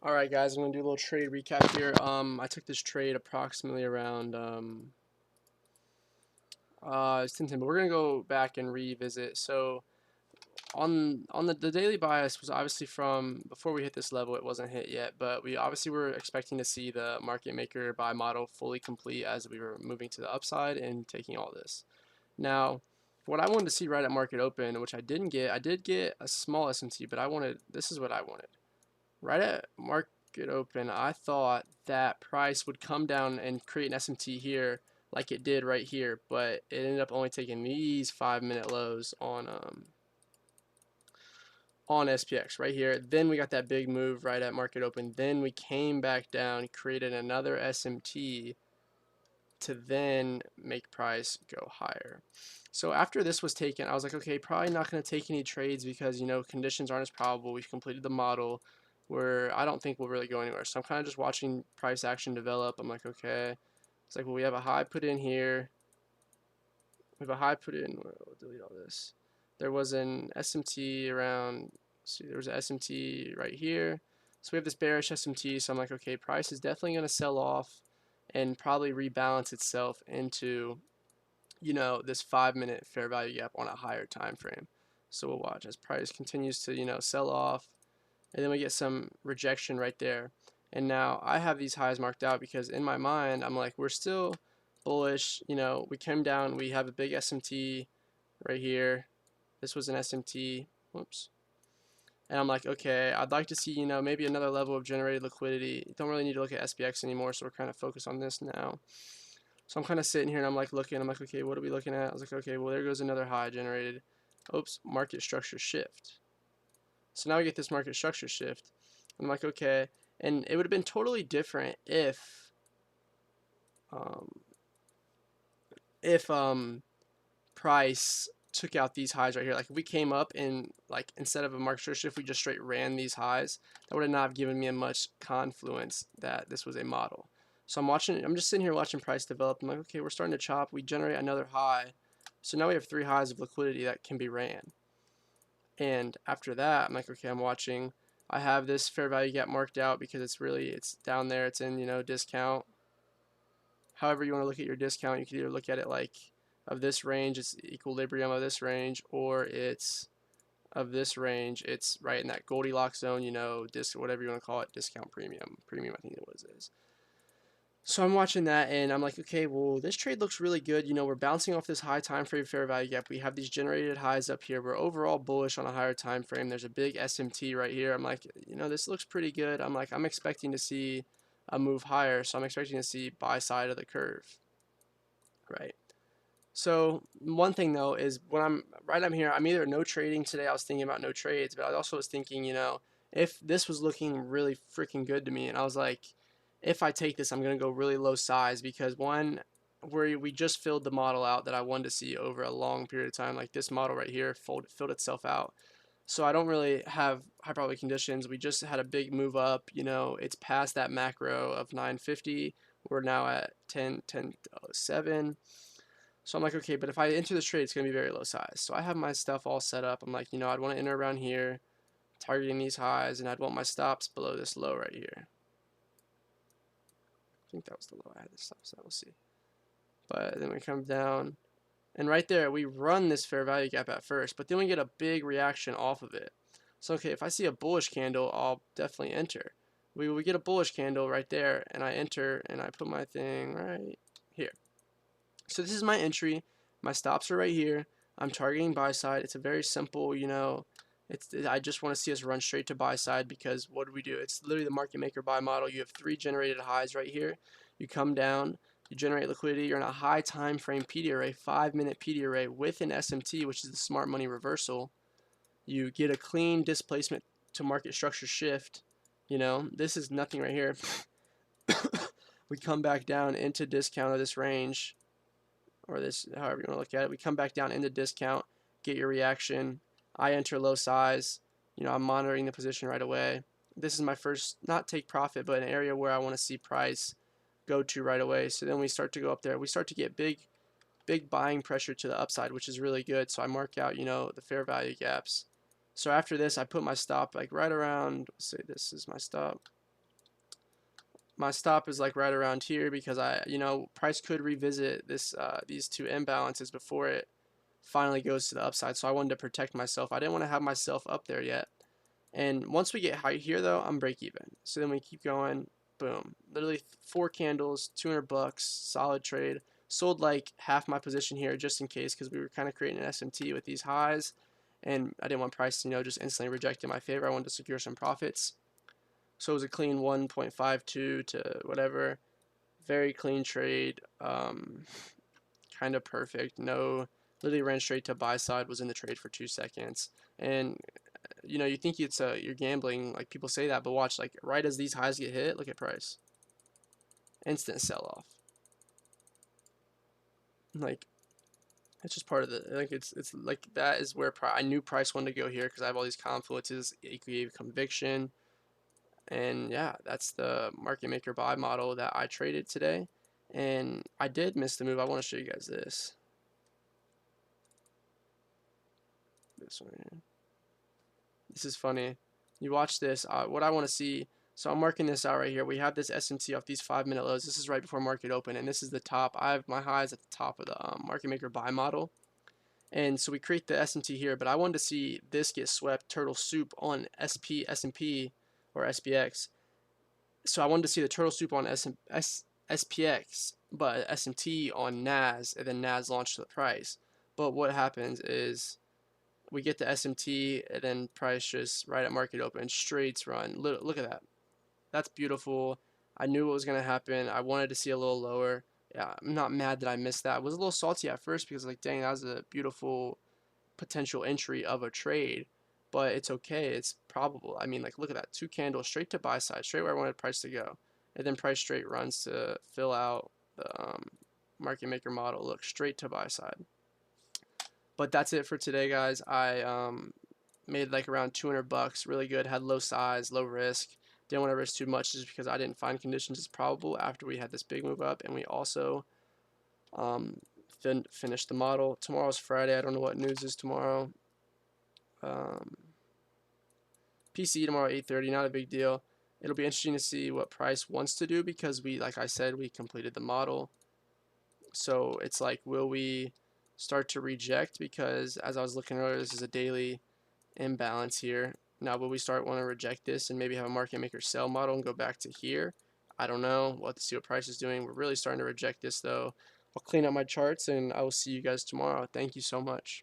Alright guys, I'm gonna do a little trade recap here. I took this trade approximately around it's 10, but we're gonna go back and revisit. So on the daily bias was obviously from before we hit this level. It wasn't hit yet, but we obviously were expecting to see the market maker buy model fully complete as we were moving to the upside and taking all this. Now, what I wanted to see right at market open, which I didn't get, I did get a small SMT, but this is what I wanted. Right at market open, I thought that price would come down and create an SMT here like it did right here, but it ended up only taking these 5-minute lows on SPX right here. Then we got that big move right at market open. Then we came back down, created another SMT to then make price go higher. So after this was taken, I was like, okay, probably not going to take any trades because, conditions aren't as probable. We've completed the model where I don't think we'll really go anywhere. So I'm kind of just watching price action develop. I'm like, okay. It's like, well, we have a high put in here. We have a high put in. We'll delete all this. There was an SMT around, see, there was an SMT right here. So we have this bearish SMT. So I'm like, okay, price is definitely going to sell off and probably rebalance itself into this 5-minute fair value gap on a higher time frame. So we'll watch as price continues to sell off, and then we get some rejection right there. And now I have these highs marked out because in my mind I'm like, we're still bullish. We came down, we have a big SMT right here. This was an SMT. Whoops. And I'm like, okay, I'd like to see, maybe another level of generated liquidity. Don't really need to look at SPX anymore, so we're kind of focused on this now. So I'm kind of sitting here and I'm like looking, I'm like, okay, what are we looking at? I was like, okay, well, there goes another high generated. Oops, market structure shift. So now we get this market structure shift. I'm like, okay, and it would have been totally different um, if price took out these highs right here. Like if we came up and like instead of a market structure shift, we just straight ran these highs, that would have not given me a much confluence that this was a model. So I'm just sitting here watching price develop. I'm like, okay, we're starting to chop. We generate another high. So now we have 3 highs of liquidity that can be ran. And after that, I'm like, okay, I'm watching. I have this fair value gap marked out because it's down there. It's in, discount. However you want to look at your discount, you can either look at it like of this range, it's equilibrium of this range, or it's of this range, it's right in that Goldilocks zone, whatever you want to call it, discount premium. Premium, I think it was is. So I'm watching that and I'm like, okay, well, this trade looks really good. We're bouncing off this high time frame fair value gap. We have these generated highs up here. We're overall bullish on a higher time frame. There's a big SMT right here. I'm like, this looks pretty good. I'm like, I'm expecting to see a move higher. So I'm expecting to see buy side of the curve, right? So one thing though is when I'm here, I'm either no trading today. I was thinking about no trades, but I also was thinking, if this was looking really freaking good to me, and I was like, if I take this, I'm gonna go really low size because one, where we just filled the model out that I wanted to see over a long period of time, like this model right here filled itself out. So I don't really have high probability conditions. We just had a big move up. It's past that macro of 950. We're now at 10.07. So I'm like, okay, but if I enter this trade, it's going to be very low size. So I have my stuff all set up. I'm like, I'd want to enter around here, targeting these highs, and I'd want my stops below this low right here. I think that was the low I had this stop, so we'll see. But then we come down, and right there, we run this fair value gap at first, but then we get a big reaction off of it. So, okay, if I see a bullish candle, I'll definitely enter. We get a bullish candle right there, and I enter, and I put my thing right here. So this is my entry. My stops are right here. I'm targeting buy side. It's a very simple, I just want to see us run straight to buy side because what do we do? It's literally the market maker buy model. You have 3 generated highs right here. You come down, you generate liquidity. You're in a high time frame PD array, 5-minute PD array with an SMT, which is the smart money reversal. You get a clean displacement to market structure shift. This is nothing right here. We come back down into discount of this range, or this, however you want to look at it. We come back down into discount, get your reaction. I enter low size. I'm monitoring the position right away. This is my first, not take profit, but an area where I want to see price go to right away. So then we start to go up there. We start to get big buying pressure to the upside, which is really good. So I mark out, the fair value gaps. So after this, I put my stop like right around, let's say this is my stop. my stop is like right around here because price could revisit these two imbalances before it finally goes to the upside. So I wanted to protect myself. I didn't want to have myself up there yet. And once we get high here though, I'm break even. So then we keep going, boom. Literally 4 candles, $200, solid trade. Sold like half my position here just in case because we were kind of creating an SMT with these highs. And I didn't want price, just instantly reject in my favor. I wanted to secure some profits. So it was a clean 1.52 to whatever. Very clean trade. Kind of perfect. No, literally ran straight to buy side, was in the trade for 2 seconds. And you think you're gambling, like people say that, but watch, like right as these highs get hit, look at price. Instant sell off. Like it's just part of the like it's like that is where I knew price wanted to go here because I have all these confluences, equity conviction. And yeah, that's the market maker buy model that I traded today. And I did miss the move. I want to show you guys this. This one here. This is funny. You watch this. What I want to see. So I'm marking this out right here. We have this SMT off these 5-minute lows. This is right before market open, and this is the top. I have my highs at the top of the market maker buy model. And so we create the SMT here, but I wanted to see this get swept turtle soup on S&P or SPX. So I wanted to see the turtle soup on SPX, but SMT on NAS, and then NAS launched the price. But what happens is we get the SMT, and then price just right at market open, straights run. Look at that. That's beautiful. I knew what was going to happen. I wanted to see a little lower. Yeah, I'm not mad that I missed that. I was a little salty at first because like, dang, that was a beautiful potential entry of a trade, but it's okay. It's probable. I mean, like, look at that. 2 candles straight to buy side, straight where I wanted price to go. And then price straight runs to fill out the market maker model. Look, straight to buy side. But that's it for today, guys. I made like around $200, really good. Had low size, low risk. Didn't want to risk too much just because I didn't find conditions as probable after we had this big move up, and we also finished the model. Tomorrow's Friday. I don't know what news is tomorrow. PC tomorrow 8:30. Not a big deal. It'll be interesting to see what price wants to do because like I said, we completed the model. So it's like, will we start to reject? Because as I was looking earlier, this is a daily imbalance here. Now, will we want to reject this and maybe have a market maker sell model and go back to here? I don't know. We'll have to see what price is doing. We're really starting to reject this though. I'll clean up my charts and I will see you guys tomorrow. Thank you so much.